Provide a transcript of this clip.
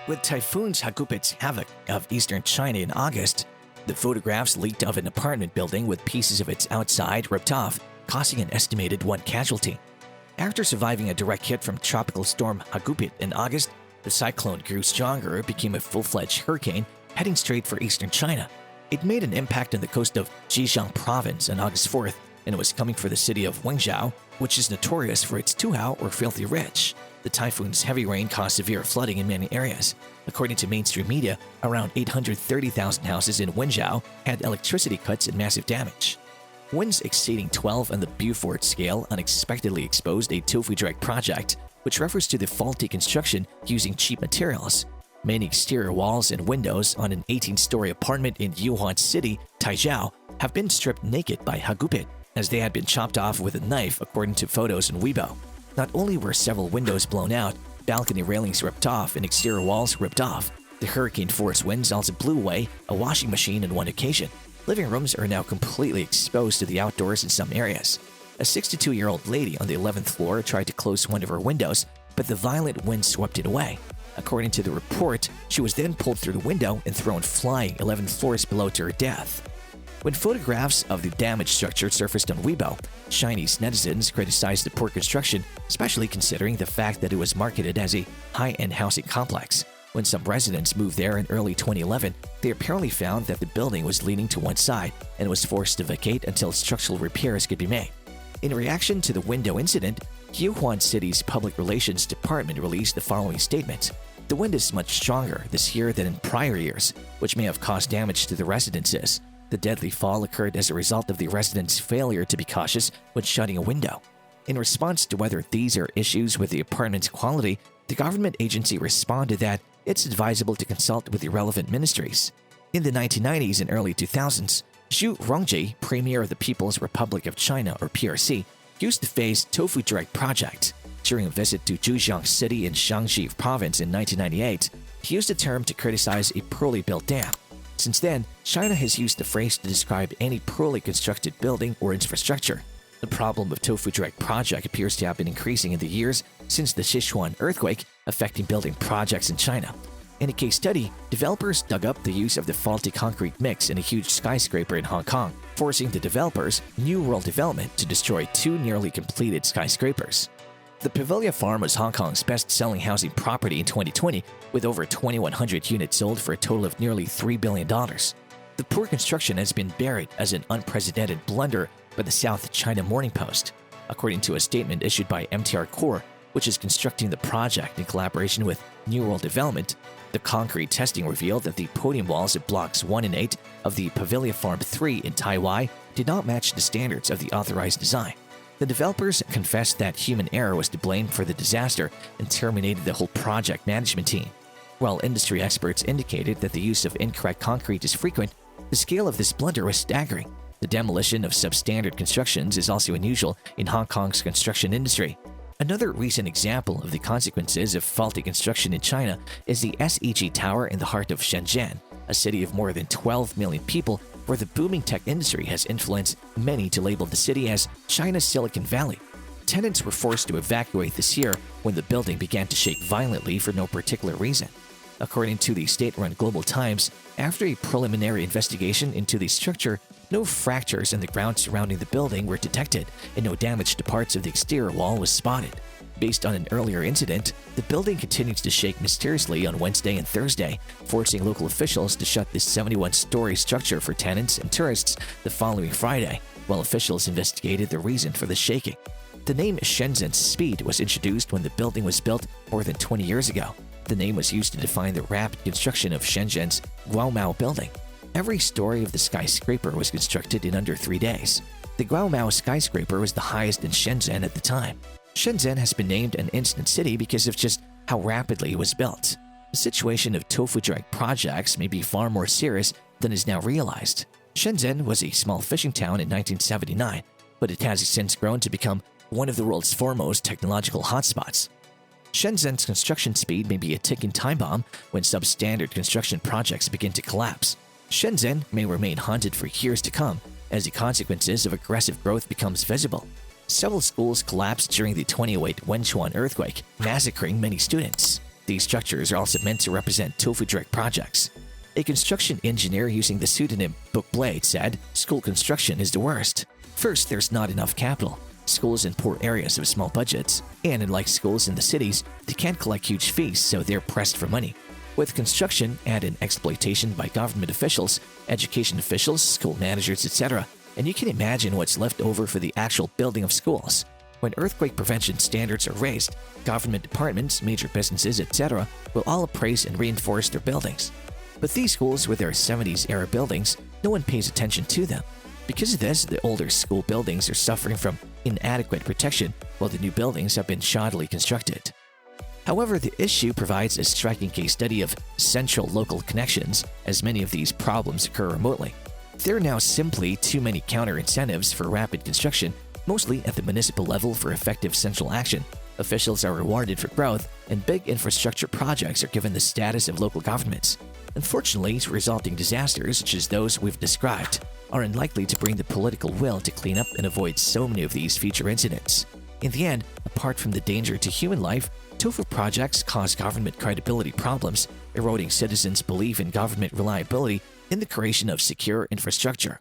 With typhoons Hagupit's havoc of eastern China in August, the photographs leaked of an apartment building with pieces of its outside ripped off, causing an estimated 1 casualty. After surviving a direct hit from Tropical Storm Hagupit in August, the cyclone grew stronger, became a full-fledged hurricane heading straight for eastern China. It made an impact on the coast of Zhejiang Province on August 4th, and it was coming for the city of Wenzhou, which is notorious for its Tuhao or filthy rich. The typhoon's heavy rain caused severe flooding in many areas. According to mainstream media, around 830,000 houses in Wenzhou had electricity cuts and massive damage. Winds exceeding 12 on the Beaufort scale unexpectedly exposed a Tofu Dreg project, which refers to the faulty construction using cheap materials. Many exterior walls and windows on an 18-story apartment in Yuhuan City, Taizhou, have been stripped naked by Hagupit, as they had been chopped off with a knife according to photos on Weibo. Not only were several windows blown out, balcony railings ripped off, and exterior walls ripped off, the hurricane-force winds also blew away a washing machine on one occasion. Living rooms are now completely exposed to the outdoors in some areas. A 62-year-old lady on the 11th floor tried to close one of her windows, but the violent wind swept it away. According to the report, she was then pulled through the window and thrown flying 11 floors below to her death. When photographs of the damaged structure surfaced on Weibo, Chinese netizens criticized the poor construction, especially considering the fact that it was marketed as a high-end housing complex. When some residents moved there in early 2011, they apparently found that the building was leaning to one side and was forced to vacate until structural repairs could be made. In reaction to the window incident, Yuhuan City's Public Relations Department released the following statement. The wind is much stronger this year than in prior years, which may have caused damage to the residences. The deadly fall occurred as a result of the residents' failure to be cautious when shutting a window. In response to whether these are issues with the apartment's quality, the government agency responded that it's advisable to consult with the relevant ministries. In the 1990s and early 2000s, Zhu Rongji, Premier of the People's Republic of China or PRC, used the phrase Tofu Dreg Project. During a visit to Zhejiang City in Zhejiang Province in 1998, he used the term to criticize a poorly built dam. Since then, China has used the phrase to describe any poorly constructed building or infrastructure. The problem of Tofu Dreg Project appears to have been increasing in the years since the Sichuan earthquake affecting building projects in China. In a case study, developers dug up the use of the faulty concrete mix in a huge skyscraper in Hong Kong, forcing the developers, New World Development, to destroy 2 nearly completed skyscrapers. The Pavilia Farm was Hong Kong's best-selling housing property in 2020, with over 2,100 units sold for a total of nearly $3 billion. The poor construction has been buried as an unprecedented blunder by the South China Morning Post, according to a statement issued by MTR Corp, which is constructing the project in collaboration with New World Development. The concrete testing revealed that the podium walls at blocks 1 and 8 of the Pavilia Farm 3 in Taiwan did not match the standards of the authorized design. The developers confessed that human error was to blame for the disaster and terminated the whole project management team. While industry experts indicated that the use of incorrect concrete is frequent, the scale of this blunder was staggering. The demolition of substandard constructions is also unusual in Hong Kong's construction industry. Another recent example of the consequences of faulty construction in China is the SEG Tower in the heart of Shenzhen, a city of more than 12 million people where the booming tech industry has influenced many to label the city as China's Silicon Valley. Tenants were forced to evacuate this year when the building began to shake violently for no particular reason. According to the state-run Global Times, after a preliminary investigation into the structure, no fractures in the ground surrounding the building were detected and no damage to parts of the exterior wall was spotted. Based on an earlier incident, the building continues to shake mysteriously on Wednesday and Thursday, forcing local officials to shut this 71-story structure for tenants and tourists the following Friday, while officials investigated the reason for the shaking. The name Shenzhen's Speed was introduced when the building was built more than 20 years ago. The name was used to define the rapid construction of Shenzhen's Guomao building. Every story of the skyscraper was constructed in under 3 days. The Guomao skyscraper was the highest in Shenzhen at the time. Shenzhen has been named an instant city because of just how rapidly it was built. The situation of Tofu Dreg projects may be far more serious than is now realized. Shenzhen was a small fishing town in 1979, but it has since grown to become one of the world's foremost technological hotspots. Shenzhen's construction speed may be a ticking time bomb when substandard construction projects begin to collapse. Shenzhen may remain haunted for years to come as the consequences of aggressive growth becomes visible. Several schools collapsed during the 2008 Wenzhou earthquake, massacring many students. These structures are also meant to represent Tofu Dreg Projects. A construction engineer using the pseudonym Bookblade said, "School construction is the worst. First, there's not enough capital. Schools in poor areas have small budgets, and unlike schools in the cities, they can't collect huge fees, so they're pressed for money. With construction, add in exploitation by government officials, education officials, school managers, etc., and you can imagine what's left over for the actual building of schools. When earthquake prevention standards are raised, government departments, major businesses, etc. will all appraise and reinforce their buildings. But these schools with their 70s-era buildings, no one pays attention to them. Because of this, the older school buildings are suffering from inadequate protection, while the new buildings have been shoddily constructed." However, the issue provides a striking case study of central-local connections, as many of these problems occur remotely. There are now simply too many counter-incentives for rapid construction, mostly at the municipal level for effective central action. Officials are rewarded for growth, and big infrastructure projects are given the status of local governments. Unfortunately, resulting disasters, such as those we've described, are unlikely to bring the political will to clean up and avoid so many of these future incidents. In the end, apart from the danger to human life, Tofu projects cause government credibility problems, eroding citizens' belief in government reliability in the creation of secure infrastructure.